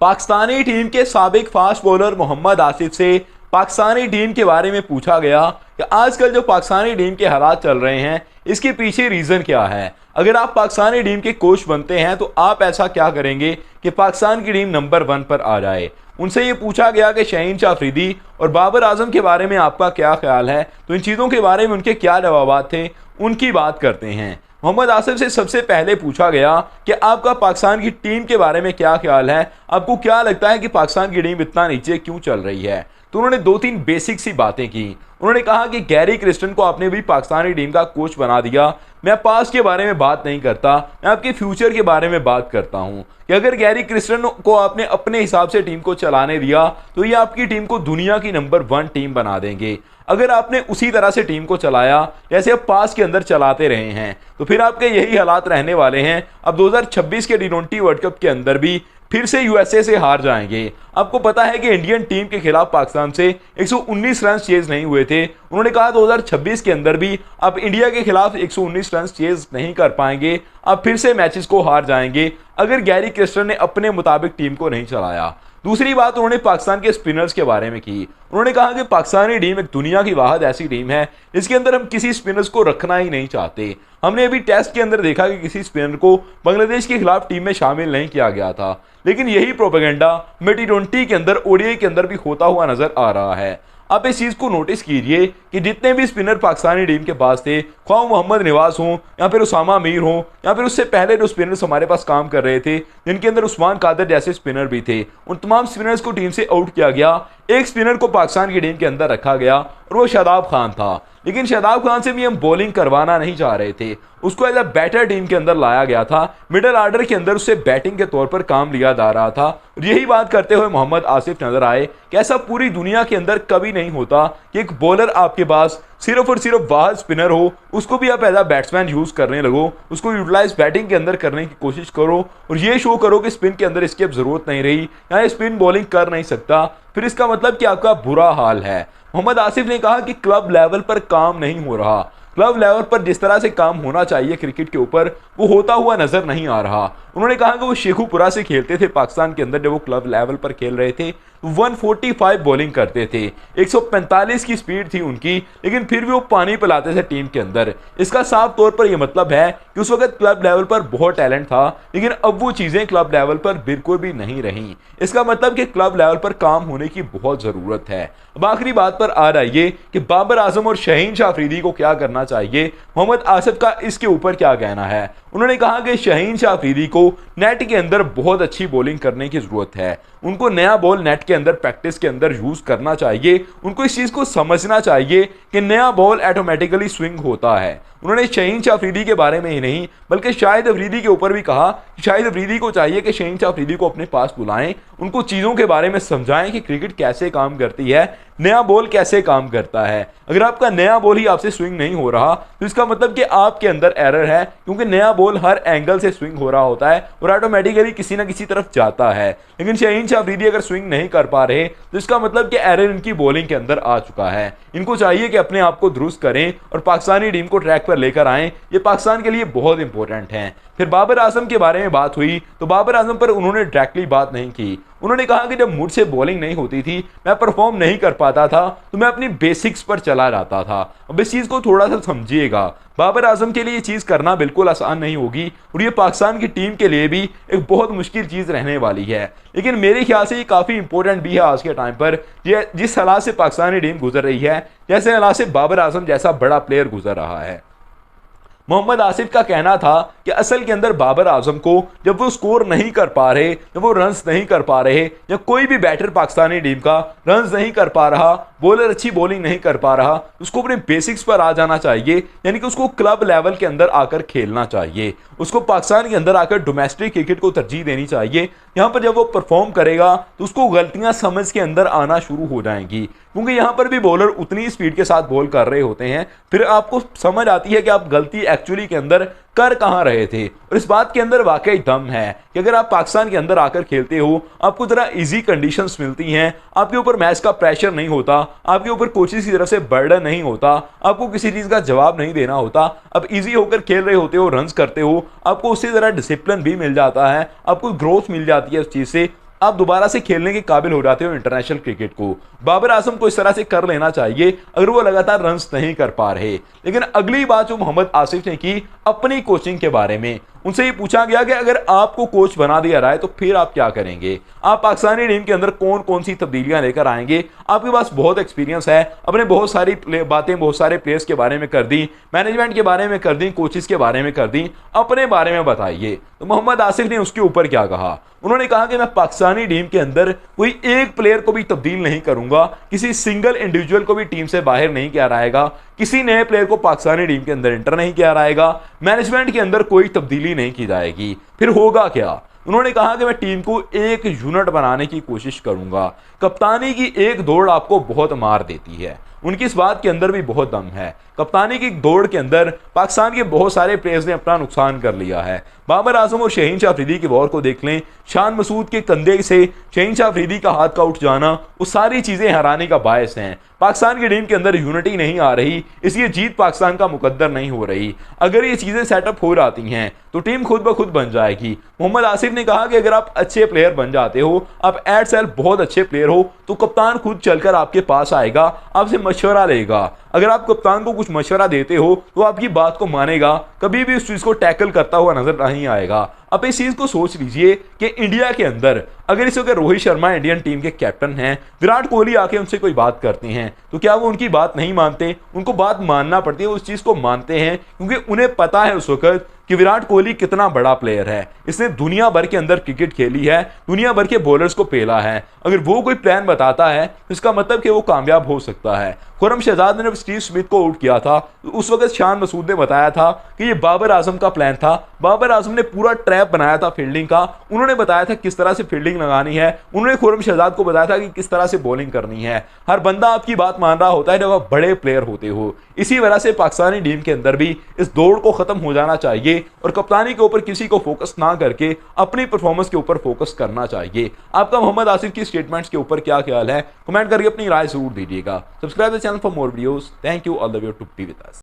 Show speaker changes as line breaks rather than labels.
Pakistani team के साबिक fast bowler Mohammad Asif से पाकिस्तानी टीम के बारे में पूछा गया कि आजकल जो पाकिस्तानी टीम के हालात चल रहे हैं इसके पीछे रीज़न क्या है। अगर आप पाकिस्तानी टीम के कोच बनते हैं तो आप ऐसा क्या करेंगे कि पाकिस्तान की टीम नंबर 1 पर आ जाए। उनसे ये पूछा गया कि शाहीन शाह अफरीदी और बाबर आजम के बारे में आपका क्या ख्याल है, तो इन चीज़ों के बारे में उनके क्या जवाब थे, उनकी बात करते हैं। मोहम्मद आसिफ से सबसे पहले पूछा गया कि आपका पाकिस्तान की टीम के बारे में क्या ख्याल है, आपको क्या लगता है कि पाकिस्तान की टीम इतना नीचे क्यों चल रही है। तो उन्होंने 2-3 बेसिक सी बातें की। उन्होंने कहा कि गैरी क्रिस्टन को आपने भी पाकिस्तानी टीम का कोच बना दिया। मैं पास्ट के बारे में बात नहीं करता, मैं आपके फ्यूचर के बारे में बात करता हूं कि अगर गैरी क्रिस्टन को आपने अपने हिसाब से टीम को चलाने दिया तो ये आपकी टीम को दुनिया की नंबर 1 टीम बना देंगे। अगर आपने उसी तरह से टीम को चलाया जैसे आप पास के अंदर चलाते रहे हैं तो फिर आपके यही हालात रहने वाले हैं। अब 2026 के टी20 वर्ल्ड कप के अंदर भी फिर से यूएसए से हार जाएंगे। आपको पता है कि इंडियन टीम के खिलाफ पाकिस्तान से 119 रन चेज नहीं हुए थे। उन्होंने कहा 2026 के अंदर भी अब इंडिया के खिलाफ 119 रन चेज नहीं कर पाएंगे, अब फिर से मैचेस को हार जाएंगे अगर गैरी क्रिस्टन ने अपने मुताबिक टीम को नहीं चलाया। दूसरी बात उन्होंने पाकिस्तान के स्पिनर्स के बारे में की। उन्होंने कहा कि पाकिस्तानी टीम एक दुनिया की वाहिद ऐसी टीम है जिसके अंदर हम किसी स्पिनर्स को रखना ही नहीं चाहते। हमने अभी टेस्ट के अंदर देखा कि किसी स्पिनर को बांग्लादेश के खिलाफ टीम में शामिल नहीं किया गया था, लेकिन यही प्रोपेगेंडा टी20 के अंदर, ओडीआई के अंदर भी होता हुआ नजर आ रहा है। आप इस चीज को नोटिस कीजिए कि जितने भी स्पिनर पाकिस्तानी टीम के पास थे, ख्वाह मोहम्मद नवाज हो या फिर उसामा मीर हो या फिर उससे पहले जो स्पिनर्स हमारे पास काम कर रहे थे जिनके अंदर उस्मान कादर जैसे स्पिनर भी थे, उन तमाम स्पिनर्स को टीम से आउट किया गया। एक स्पिनर को पाकिस्तान की टीम के अंदर रखा गया और वो शादाब खान था, लेकिन शादाब खान से भी हम बॉलिंग करवाना नहीं चाह रहे थे। उसको एज अ बैटर टीम के अंदर लाया गया था, मिडिल आर्डर के अंदर उससे बैटिंग के तौर पर काम लिया जा रहा था। और यही बात करते हुए मोहम्मद आसिफ नजर आए कि ऐसा पूरी दुनिया के अंदर कभी नहीं होता कि एक बॉलर आपके पास सिर्फ और सिर्फ वाहिद स्पिनर हो, उसको भी आप एज अ बैट्समैन यूज करने लगो, उसको यूटिलाइज बैटिंग के अंदर करने की कोशिश करो और ये शो करो कि स्पिन के अंदर इसकी अब जरूरत नहीं रही या स्पिन बॉलिंग कर नहीं सकता, फिर इसका मतलब कि आपका बुरा हाल है। मोहम्मद आसिफ ने कहा कि क्लब लेवल पर काम नहीं हो रहा, क्लब लेवल पर जिस तरह से काम होना चाहिए क्रिकेट के ऊपर वो होता हुआ नजर नहीं आ रहा। उन्होंने कहा कि वो शेखुपुरा से खेलते थे पाकिस्तान के अंदर, जब वो क्लब लेवल पर खेल रहे थे 145 बॉलिंग करते थे, 145 की स्पीड थी उनकी, लेकिन फिर भी वो पानी पिलाते थे टीम के अंदर। इसका साफ तौर पर यह मतलब है कि उस वक्त क्लब लेवल पर बहुत टैलेंट था, लेकिन अब वो चीजें क्लब लेवल पर बिल्कुल भी नहीं रही। इसका मतलब कि क्लब लेवल पर काम होने की बहुत जरूरत है। अब आखिरी बात पर आ रही है कि बाबर आजम और शाहीन शाह अफरीदी को क्या करना चाहिए। मोहम्मद आसिफ का इसके ऊपर क्या कहना है। उन्होंने कहा कि शाहीन शाह अफरीदी को नेट के अंदर बहुत अच्छी बॉलिंग करने की जरूरत है, उनको नया बॉल नेट के अंदर प्रैक्टिस के अंदर यूज करना चाहिए, उनको इस चीज को समझना चाहिए कि नया बॉल ऑटोमेटिकली स्विंग होता है। उन्होंने शाहीन शाह अफरीदी के बारे में ही नहीं बल्कि शाहिद अफरीदी के ऊपर भी कहा कि शाहिद अफरीदी को चाहिए कि शाहीन शाह अफरीदी को अपने पास बुलाएं, उनको चीज़ों के बारे में समझाएं कि क्रिकेट कैसे काम करती है, नया बॉल कैसे काम करता है। अगर आपका नया बॉल ही आपसे स्विंग नहीं हो रहा तो इसका मतलब कि आपके अंदर एरर है, क्योंकि नया बॉल हर एंगल से स्विंग हो रहा होता है और ऑटोमेटिकली किसी ना किसी तरफ जाता है। लेकिन शाहीन शाह अफरीदी अगर स्विंग नहीं कर पा रहे तो इसका मतलब कि एरर इनकी बॉलिंग के अंदर आ चुका है। इनको चाहिए कि अपने आप को दुरुस्त करें और पाकिस्तानी टीम को ट्रैक पर लेकर आएं, ये पाकिस्तान के लिए बहुत इंपॉर्टेंट है। फिर बाबर आजम के बारे में बात हुई तो बाबर आजम पर उन्होंने डायरेक्टली बात नहीं की। उन्होंने कहा कि जब मुझसे बॉलिंग नहीं होती थी, मैं परफॉर्म नहीं कर पाता था, तो मैं अपनी बेसिक्स पर चला जाता था। अब इस चीज़ को थोड़ा सा समझिएगा, बाबर आजम के लिए ये चीज़ करना बिल्कुल आसान नहीं होगी और ये पाकिस्तान की टीम के लिए भी एक बहुत मुश्किल चीज़ रहने वाली है। लेकिन मेरे ख्याल से ये काफ़ी इंपॉर्टेंट भी है आज के टाइम पर, जिस हालात से पाकिस्तानी टीम गुजर रही है, जैसे हालात से बाबर आजम जैसा बड़ा प्लेयर गुजर रहा है। मोहम्मद आसिफ का कहना था कि असल के अंदर बाबर आजम को जब वो स्कोर नहीं कर पा रहे, जब वो रन्स नहीं कर पा रहे, या कोई भी बैटर पाकिस्तानी टीम का रन्स नहीं कर पा रहा, बॉलर अच्छी बॉलिंग नहीं कर पा रहा, उसको अपने बेसिक्स पर आ जाना चाहिए, यानी कि उसको क्लब लेवल के अंदर आकर खेलना चाहिए, उसको पाकिस्तान के अंदर आकर डोमेस्टिक क्रिकेट को तरजीह देनी चाहिए। यहाँ पर जब वो परफॉर्म करेगा तो उसको गलतियां समझ के अंदर आना शुरू हो जाएंगी, क्योंकि यहाँ पर भी बॉलर उतनी स्पीड के साथ बॉल कर रहे होते हैं, फिर आपको समझ आती है कि आप गलती एक्चुअली के अंदर कर कहाँ रहे थे। और इस बात के अंदर वाकई दम है कि अगर आप पाकिस्तान के अंदर आकर खेलते हो, आपको जरा इजी कंडीशंस मिलती हैं, आपके ऊपर मैच का प्रेशर नहीं होता, आपके ऊपर कोचेस की तरफ से बर्डन नहीं होता, आपको किसी चीज़ का जवाब नहीं देना होता, आप इजी होकर खेल रहे होते हो, रन्स करते हो, आपको उससे ज़रा डिसिप्लिन भी मिल जाता है, आपको ग्रोथ मिल जाती है उस चीज़ से। आप दोबारा से खेलने के काबिल हो जाते हो इंटरनेशनल क्रिकेट को। बाबर आजम को इस तरह से कर लेना चाहिए अगर वो लगातार रन्स नहीं कर पा रहे। लेकिन अगली बात जो मोहम्मद आसिफ ने की अपनी कोचिंग के बारे में, उनसे ये पूछा गया कि अगर आपको कोच बना दिया रहा है तो फिर आप क्या करेंगे, आप पाकिस्तानी टीम के अंदर कौन कौन सी तब्दीलियां लेकर आएंगे। आपके पास बहुत एक्सपीरियंस है, अपने बहुत सारी बातें बहुत सारे प्लेयर्स के बारे में कर दी, मैनेजमेंट के बारे में कर दी, कोचेस के बारे में कर दी, अपने बारे में बताइए। तो मोहम्मद आसिफ ने उसके ऊपर क्या कहा, उन्होंने कहा कि मैं पाकिस्तानी टीम के अंदर कोई एक प्लेयर को भी तब्दील नहीं करूंगा, किसी सिंगल इंडिविजुअल को भी टीम से बाहर नहीं किया जाएगा, किसी नए प्लेयर को पाकिस्तानी टीम के अंदर एंटर नहीं किया जाएगा, मैनेजमेंट के अंदर कोई तब्दीली नहीं की जाएगी। फिर होगा क्या, उन्होंने कहा कि मैं टीम को एक यूनिट बनाने की कोशिश करूंगा। कप्तानी की एक दौड़ आपको बहुत मार देती है, उनकी इस बात के अंदर भी बहुत दम है। कप्तानी की दौड़ के अंदर पाकिस्तान के बहुत सारे प्लेयर्स ने अपना नुकसान कर लिया है। बाबर आजम और शहीन शाह अफरीदी के वॉर को देख लें, शान मसूद के कंधे से शहीन शाह अफरीदी का हाथ का उठ जाना, वो सारी चीजें हराने का बायस हैं। पाकिस्तान की टीम के अंदर यूनिटी नहीं आ रही, इसलिए जीत पाकिस्तान का मुकद्दर नहीं हो रही। अगर ये चीजें सेटअप हो जाती हैं तो टीम खुद ब खुद बन जाएगी। मोहम्मद आसिफ ने कहा कि अगर आप अच्छे प्लेयर बन जाते हो, आप एट सेल्फ बहुत अच्छे प्लेयर हो, तो कप्तान खुद चलकर आपके पास आएगा, आपसे मशवरा लेगा। अगर आप कप्तान को कुछ मशवरा देते हो तो आपकी बात को मानेगा, कभी भी उस चीज को टैकल करता हुआ नजर नहीं आएगा। अब इस चीज को सोच लीजिए कि इंडिया के अंदर अगर इस वक्त रोहित शर्मा इंडियन टीम के कैप्टन हैं, विराट कोहली आके उनसे कोई बात करते हैं, तो क्या वो उनकी बात नहीं मानते? उनको बात मानना पड़ती है, उस चीज को मानते हैं, क्योंकि उन्हें पता है उस वक्त कि विराट कोहली कितना बड़ा प्लेयर है, इसने दुनिया भर के अंदर क्रिकेट खेली है, दुनिया भर के बॉलर्स को पेला है। अगर वो कोई प्लान बताता है तो इसका मतलब कि वो कामयाब हो सकता है। खुरम शहजाद ने जब स्टीव स्मिथ को आउट किया था तो उस वक्त शान मसूद ने बताया था कि ये बाबर आजम का प्लान था। बाबर आजम ने पूरा ट्रैप बनाया था फील्डिंग का, उन्होंने बताया था किस तरह से फील्डिंग लगानी है, उन्होंने खुरम शहजाद को बताया था कि किस तरह से बॉलिंग करनी है। हर बंदा आपकी बात मान रहा होता है जब आप बड़े प्लेयर होते हो। इसी वजह से पाकिस्तानी टीम के अंदर भी इस दौड़ को खत्म हो जाना चाहिए और कप्तानी के ऊपर किसी को फोकस ना करके अपनी परफॉर्मेंस के ऊपर फोकस करना चाहिए। आपका मोहम्मद आसिफ की स्टेटमेंट्स के ऊपर क्या ख्याल है, कमेंट करके अपनी राय जरूर दीजिएगा। Subscribe the channel for more videos. Thank you, all the way to be with us.